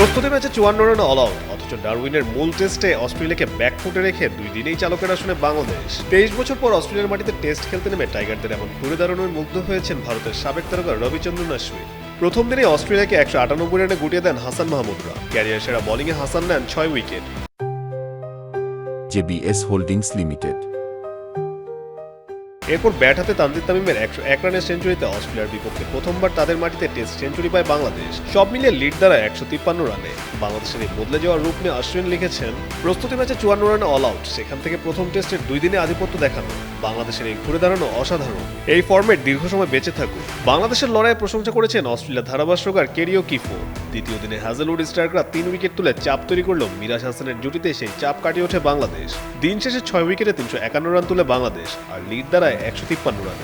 প্রস্তুতি ম্যাচে 54 রানে অল আউট, অথচ ডারউইনের মূল টেস্টে অস্ট্রেলিয়াকে ব্যাকফুটে রেখে 2 দিনেই চালকের আসনে বাংলাদেশ। 23 বছর পর অস্ট্রেলিয়ার মাটিতে টেস্ট খেলতে নেমে টাইগারদের এমন ঘুরে দাঁড়ানোয় মুগ্ধ হয়েছেন ভারতের সাবেক তারকা রবিচন্দ্রন অশ্বিন। প্রথম দিনেই অস্ট্রেলিয়াকে 198 রানে গুটিয়ে দেন হাসান মাহমুদরা। ক্যারিয়ার সেরা বোলিংয়ে হাসান নেন 6 উইকেট। JBS holdings limited. এরপর ব্যাট হাতে তানজিদ তামিমের 101 রানের সেঞ্চুরিতে অস্ট্রেলিয়ার বিপক্ষে প্রথমবার তাদের মাটিতে টেস্ট সেঞ্চুরি পায় বাংলাদেশ। সব মিলিয়ে লিড দ্বারা 153 রানে। বাংলাদেশের এই বদলে যাওয়ার রূপ নিয়ে অশ্বিন লিখেছেন, প্রস্তুতি ম্যাচে 54 রানে অল আউট, সেখান থেকে প্রথম টেস্টের 2 দিনে আধিপত্য দেখানো। বাংলাদেশের এই ঘুরে দাঁড়ানো অসাধারণ। এই ফর্মেট দীর্ঘ সময় বেঁচে থাকুক। বাংলাদেশের লড়াইয়ে প্রশংসা করেছেন অস্ট্রেলিয়া ধারাভাষ্যকার কেরিও কিফো। দ্বিতীয় দিনে হ্যাজেলউড স্টার্করা 3 উইকেট তুলে চাপ তৈরি করলেও মিরাজ হাসানের জুটিতে সেই চাপ কাটিয়ে ওঠে বাংলাদেশ। দিন শেষে 6 উইকেটে 351 রান তুলে বাংলাদেশ, আর লিড দ্বারায় 153 রানে।